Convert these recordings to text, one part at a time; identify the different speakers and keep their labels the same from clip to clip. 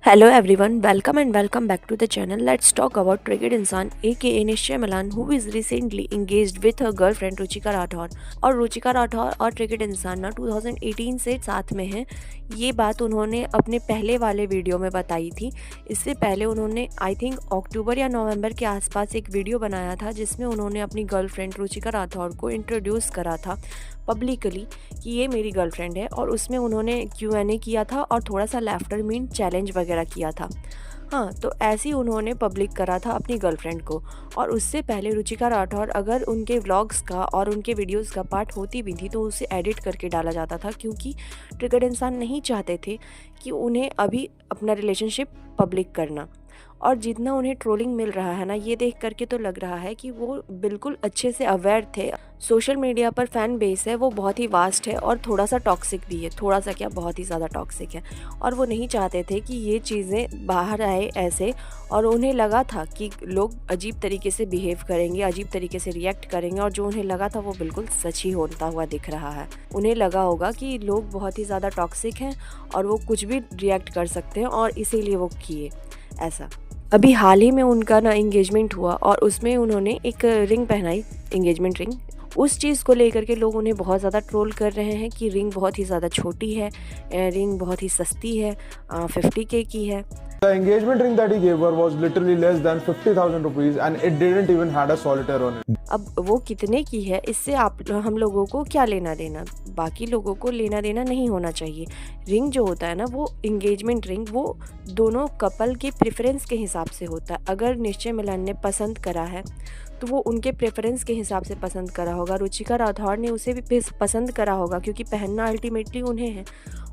Speaker 1: Hello everyone, welcome and welcome back to the channel. Let's talk about Triggered Insan aka Nishya Malan who is recently engaged with her girlfriend Ruchika Rathore. और रुचिका राठौर और triggered इंसान ना 2018 से साथ में हैं। ये बात उन्होंने अपने पहले वाले वीडियो में बताई थी। इससे पहले उन्होंने आई थिंक अक्टूबर या नवंबर के आसपास एक वीडियो बनाया था जिसमें उन्होंने अपनी गर्लफ्रेंड रुचिका राठौर को इंट्रोड्यूस करा था पब्लिकली कि ये मेरी गर्लफ्रेंड है, और उसमें उन्होंने Q&A किया था और थोड़ा सा लाफ्टर मीन चैलेंज वगैरह किया था। हाँ, तो ऐसे ही उन्होंने पब्लिक करा था अपनी गर्लफ्रेंड को। और उससे पहले रुचिका राठौर अगर उनके व्लॉग्स का और उनके वीडियोस का पार्ट होती भी थी तो उसे एडिट करके डाला जाता था, क्योंकि ट्रिगर्ड इंसान नहीं चाहते थे कि उन्हें अभी अपना रिलेशनशिप पब्लिक करना। और जितना उन्हें ट्रोलिंग मिल रहा है ना, ये देख करके तो लग रहा है कि वो बिल्कुल अच्छे से अवेयर थे। सोशल मीडिया पर फ़ैन बेस है वो बहुत ही वास्ट है और थोड़ा सा टॉक्सिक भी है, थोड़ा सा क्या बहुत ही ज़्यादा टॉक्सिक है। और वो नहीं चाहते थे कि ये चीज़ें बाहर आए ऐसे, और उन्हें लगा था कि लोग अजीब तरीके से बिहेव करेंगे, अजीब तरीके से रिएक्ट करेंगे, और जो उन्हें लगा था वो बिल्कुल सच ही होता हुआ दिख रहा है। उन्हें लगा होगा कि लोग बहुत ही ज़्यादा टॉक्सिक हैं और वो कुछ भी रिएक्ट कर सकते हैं, और इसीलिए वो किए ऐसा। अभी हाल ही में उनका ना एंगेजमेंट हुआ और उसमें उन्होंने एक रिंग पहनाई, एंगेजमेंट रिंग। उस चीज़ को लेकर के लोग उन्हें बहुत ज़्यादा ट्रोल कर रहे हैं कि रिंग बहुत ही ज़्यादा छोटी है, रिंग बहुत ही सस्ती है, 50K की है।
Speaker 2: The engagement ring that he gave her was literally less than 50,000 rupees and it didn't even had a solitaire on it.
Speaker 1: अब वो कितने की है इससे हम लोगों को क्या लेना देना, बाकी लोगों को लेना देना नहीं होना चाहिए। रिंग जो होता है ना, वो एंगेजमेंट रिंग वो दोनों कपल के प्रेफरेंस के हिसाब से होता है। अगर निश्चय मिलन ने पसंद करा है तो वो उनके प्रेफरेंस के हिसाब से पसंद करा होगा, रुचिका राठौर ने उसे भी पसंद करा होगा, क्योंकि पहनना अल्टीमेटली उन्हें है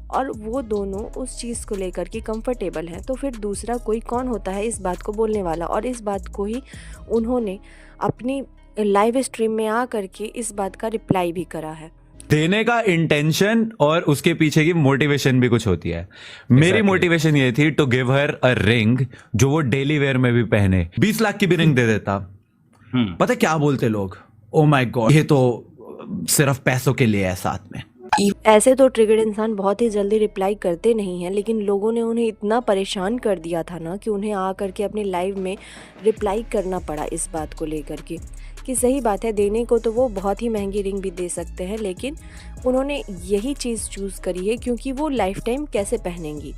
Speaker 1: और वो दोनों उस चीज़ को लेकर के कंफर्टेबल हैं। तो फिर दूसरा कोई कौन होता है इस बात को बोलने वाला। और इस बात को ही उन्होंने अपनी लाइव स्ट्रीम में आ करके इस बात का रिप्लाई भी करा है।
Speaker 3: देने का इंटेंशन और उसके पीछे की मोटिवेशन भी कुछ होती है। मेरी मोटिवेशन ये थी to give her a ring जो वो डेली वेयर में भी पहने। 20 लाख की भी रिंग दे देता। पता क्या बोलते लोग, ओ माय गॉड ये तो सिर्फ पैसों के लिए है साथ में।
Speaker 1: ऐसे तो ट्रिगर्ड इंसान बहुत ही जल्दी रिप्लाई करते नहीं हैं, लेकिन लोगों ने उन्हें इतना परेशान कर दिया था ना कि उन्हें आ करके अपने लाइव में रिप्लाई करना पड़ा इस बात को लेकर के कि सही बात है, देने को तो वो बहुत ही महंगी रिंग भी दे सकते हैं, लेकिन उन्होंने यही चीज़ चूज़ करी है क्योंकि वो लाइफ टाइम कैसे पहनेंगी।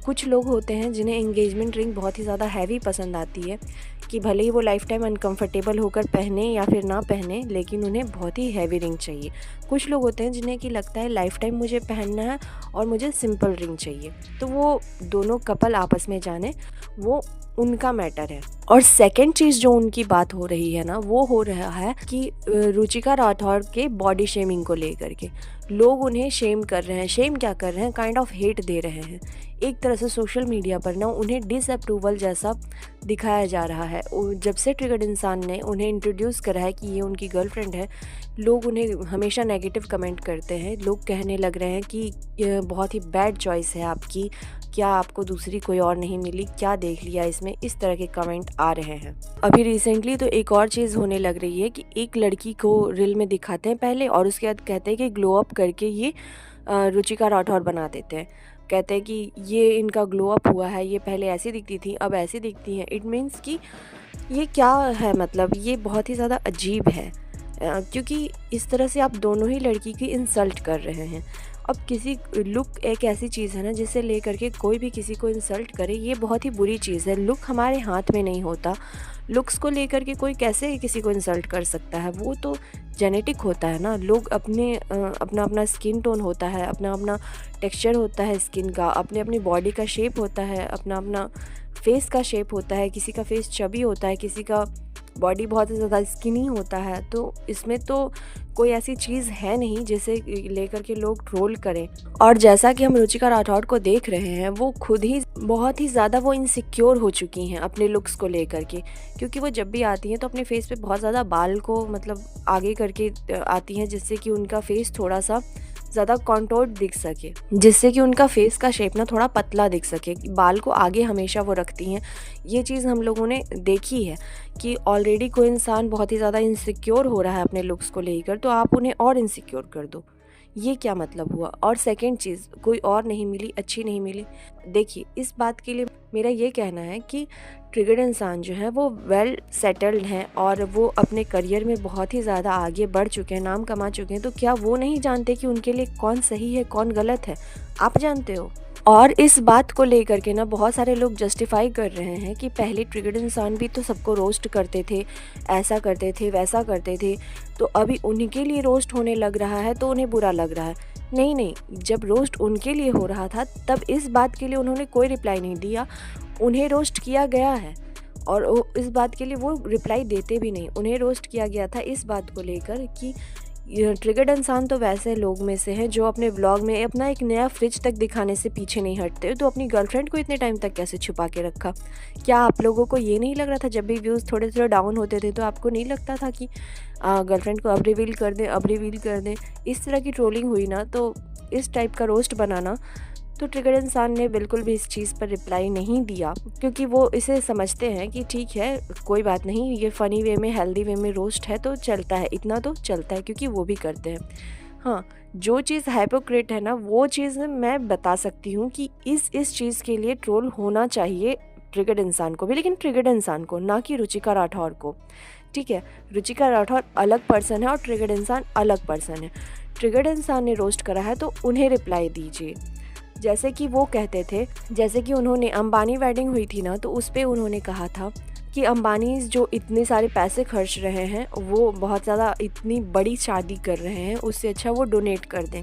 Speaker 1: कुछ लोग होते हैं जिन्हें एंगेजमेंट रिंग बहुत ही ज़्यादा हैवी पसंद आती है कि भले ही वो लाइफ टाइम अनकंफर्टेबल होकर पहने या फिर ना पहने, लेकिन उन्हें बहुत ही हैवी रिंग चाहिए। कुछ लोग होते हैं जिन्हें कि लगता है लाइफ टाइम मुझे पहनना है और मुझे सिंपल रिंग चाहिए। तो वो दोनों कपल आपस में जाने, वो उनका मैटर है। और सेकंड चीज़ जो उनकी बात हो रही है ना, वो हो रहा है कि रुचिका राठौर के बॉडी शेमिंग को लेकर के लोग उन्हें शेम कर रहे हैं। शेम क्या कर रहे हैं, काइंड ऑफ हेट दे रहे हैं। एक तरह से सोशल मीडिया पर ना उन्हें डिसअप्रूवल जैसा दिखाया जा रहा है। जब से ट्रिगर्ड इंसान ने उन्हें इंट्रोड्यूस करा है कि ये उनकी गर्लफ्रेंड है, लोग उन्हें हमेशा नेगेटिव कमेंट करते हैं। लोग कहने लग रहे हैं कि ये बहुत ही बैड चॉइस है आपकी, क्या आपको दूसरी कोई और नहीं मिली, क्या देख लिया इसमें, इस तरह के कमेंट आ रहे हैं। अभी रिसेंटली तो एक और चीज़ होने लग रही है कि एक लड़की को रील में दिखाते हैं पहले और उसके बाद कहते हैं कि ग्लो अप करके ये रुचिका राठौर बना देते हैं। कहते हैं कि ये इनका ग्लो अप हुआ है, ये पहले ऐसी दिखती थी अब ऐसी दिखती हैं। इट मीन्स कि ये क्या है, मतलब ये बहुत ही ज़्यादा अजीब है, क्योंकि इस तरह से आप दोनों ही लड़की की इंसल्ट कर रहे हैं। अब किसी लुक एक ऐसी चीज़ है ना जिसे लेकर के कोई भी किसी को इंसल्ट करे, ये बहुत ही बुरी चीज़ है। लुक हमारे हाथ में नहीं होता। लुक्स को लेकर के कोई कैसे किसी को इंसल्ट कर सकता है, वो तो जेनेटिक होता है ना। लोग अपना अपना स्किन टोन होता है, अपना अपना टेक्सचर होता है स्किन का, अपने अपनी बॉडी का शेप होता है, अपना अपना फेस का शेप होता है। किसी का फेस चबी होता है, किसी का बॉडी बहुत ही ज़्यादा स्किनी होता है। तो इसमें तो कोई ऐसी चीज़ है नहीं जिसे लेकर के लोग ट्रोल करें। और जैसा कि हम रुचिका राठौर को देख रहे हैं, वो खुद ही बहुत ही ज़्यादा वो इनसिक्योर हो चुकी हैं अपने लुक्स को लेकर के, क्योंकि वो जब भी आती हैं तो अपने फेस पे बहुत ज़्यादा बाल को मतलब आगे करके आती हैं, जिससे कि उनका फेस थोड़ा सा ज़्यादा कॉन्टोर्ड दिख सके, जिससे कि उनका फेस का शेप ना थोड़ा पतला दिख सके। बाल को आगे हमेशा वो रखती हैं। ये चीज़ हम लोगों ने देखी है कि ऑलरेडी कोई इंसान बहुत ही ज़्यादा इनसिक्योर हो रहा है अपने लुक्स को लेकर, तो आप उन्हें और इनसिक्योर कर दो। ये क्या मतलब हुआ? और सेकंड चीज़, कोई और नहीं मिली, अच्छी नहीं मिली। देखिए, इस बात के लिए मेरा ये कहना है कि ट्रिगर्ड इंसान जो है वो वेल सेटल्ड हैं और वो अपने करियर में बहुत ही ज़्यादा आगे बढ़ चुके हैं, नाम कमा चुके हैं। तो क्या वो नहीं जानते कि उनके लिए कौन सही है, कौन गलत है? आप जानते हो। और इस बात को लेकर के ना बहुत सारे लोग जस्टिफाई कर रहे हैं कि पहले ट्रिगर्ड इंसान भी तो सबको रोस्ट करते थे, ऐसा करते थे, वैसा करते थे, तो अभी उनके लिए रोस्ट होने लग रहा है तो उन्हें बुरा लग रहा है। नहीं नहीं, जब रोस्ट उनके लिए हो रहा था तब इस बात के लिए उन्होंने कोई रिप्लाई नहीं दिया। उन्हें रोस्ट किया गया है और इस बात के लिए वो रिप्लाई देते भी नहीं। उन्हें रोस्ट किया गया था इस बात को लेकर कि ट्रिगर्ड इंसान तो वैसे लोग में से हैं जो अपने व्लॉग में अपना एक नया फ्रिज तक दिखाने से पीछे नहीं हटते, तो अपनी गर्लफ्रेंड को इतने टाइम तक कैसे छुपा के रखा? क्या आप लोगों को ये नहीं लग रहा था जब भी व्यूज़ थोड़े थोड़े डाउन होते थे तो आपको नहीं लगता था कि गर्लफ्रेंड को अब रिवील कर दें, अब रिवील कर दें? इस तरह की ट्रोलिंग हुई ना, तो इस टाइप का रोस्ट बनाना, तो ट्रिगर्ड इंसान ने बिल्कुल भी इस चीज़ पर रिप्लाई नहीं दिया क्योंकि वो इसे समझते हैं कि ठीक है, कोई बात नहीं, ये फ़नी वे में, हेल्दी वे में रोस्ट है तो चलता है, इतना तो चलता है क्योंकि वो भी करते हैं। हाँ, जो चीज़ हाइपोक्रेट है ना, वो चीज़ मैं बता सकती हूँ कि इस चीज़ के लिए ट्रोल होना चाहिए ट्रिगर्ड इंसान को भी, लेकिन ट्रिगर्ड इंसान को, ना कि रुचिका राठौर को। ठीक है, रुचिका राठौर अलग पर्सन है और ट्रिगर्ड इंसान अलग पर्सन है। ट्रिगर्ड इंसान ने रोस्ट करा है तो उन्हें रिप्लाई दीजिए। जैसे कि वो कहते थे, जैसे कि उन्होंने अंबानी वेडिंग हुई थी ना, तो उस पे उन्होंने कहा था कि अंबानी जो इतने सारे पैसे खर्च रहे हैं, वो बहुत ज़्यादा इतनी बड़ी शादी कर रहे हैं, उससे अच्छा वो डोनेट कर दें।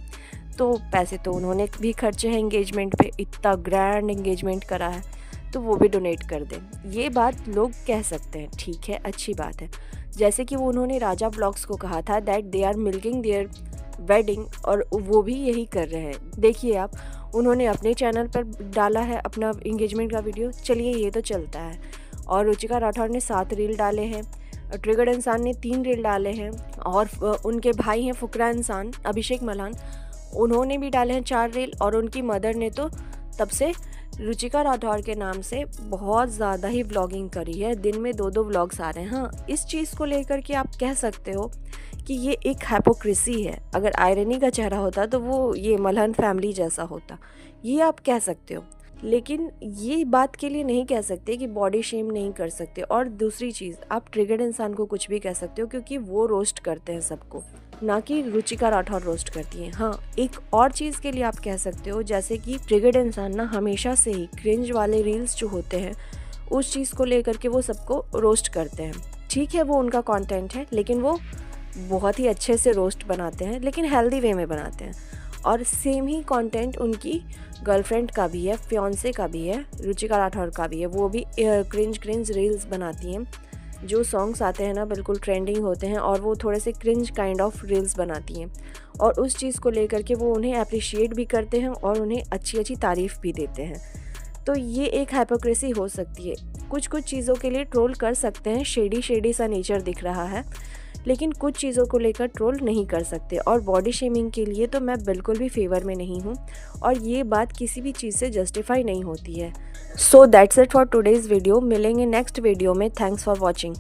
Speaker 1: तो पैसे तो उन्होंने भी खर्चे हैं एंगेजमेंट पे, इतना ग्रैंड एंगेजमेंट करा है, तो वो भी डोनेट कर दें। ये बात लोग कह सकते हैं, ठीक है, अच्छी बात है। जैसे कि वो उन्होंने राजा ब्लॉग्स को कहा था that they are milking their wedding, और वो भी यही कर रहे हैं। देखिए आप, उन्होंने अपने चैनल पर डाला है अपना इंगेजमेंट का वीडियो, चलिए ये तो चलता है। और रुचिका राठौर ने 7 रील डाले हैं, ट्रिगर्ड इंसान ने 3 रील डाले हैं, और उनके भाई हैं फुकरा इंसान, अभिषेक मल्हान, उन्होंने भी डाले हैं 4 रील, और उनकी मदर ने तो तब से रुचिका राठौर के नाम से बहुत ज़्यादा ही व्लॉगिंग करी है, दिन में 2-2 व्लॉग्स आ रहे हैं। हाँ, इस चीज़ को लेकर के आप कह सकते हो कि ये एक हाइपोक्रेसी है। अगर आयरनी का चेहरा होता तो वो ये मल्हान फैमिली जैसा होता, ये आप कह सकते हो, लेकिन ये बात के लिए नहीं कह सकते कि बॉडी शेम नहीं कर सकते। और दूसरी चीज़, आप ट्रिगर्ड इंसान को कुछ भी कह सकते हो क्योंकि वो रोस्ट करते हैं सबको, ना कि रुचिका राठौर रोस्ट करती हैं। हाँ, एक और चीज़ के लिए आप कह सकते हो, जैसे कि ट्रिगर्ड इंसान ना हमेशा से ही क्रिंज वाले रील्स जो होते हैं उस चीज़ को लेकर के वो सबको रोस्ट करते हैं। ठीक है, वो उनका कंटेंट है, लेकिन वो बहुत ही अच्छे से रोस्ट बनाते हैं, लेकिन हेल्दी वे में बनाते हैं। और सेम ही कंटेंट उनकी गर्लफ्रेंड का भी है, फियांसे का भी है, रुचिका राठौर का भी है। वो भी क्रिंज रील्स बनाती हैं, जो सॉन्ग्स आते हैं ना बिल्कुल ट्रेंडिंग होते हैं, और वो थोड़े से क्रिंज काइंड ऑफ रील्स बनाती हैं, और उस चीज़ को लेकर के वो उन्हें अप्रिशिएट भी करते हैं और उन्हें अच्छी अच्छी तारीफ़ भी देते हैं। तो ये एक हाइपोक्रेसी हो सकती है। कुछ कुछ चीज़ों के लिए ट्रोल कर सकते हैं, शेडी सा नेचर दिख रहा है, लेकिन कुछ चीज़ों को लेकर ट्रोल नहीं कर सकते। और बॉडी शेमिंग के लिए तो मैं बिल्कुल भी फेवर में नहीं हूँ, और ये बात किसी भी चीज़ से जस्टिफाई नहीं होती है। So that's it for today's video. मिलेंगे नेक्स्ट वीडियो में। Thanks for watching.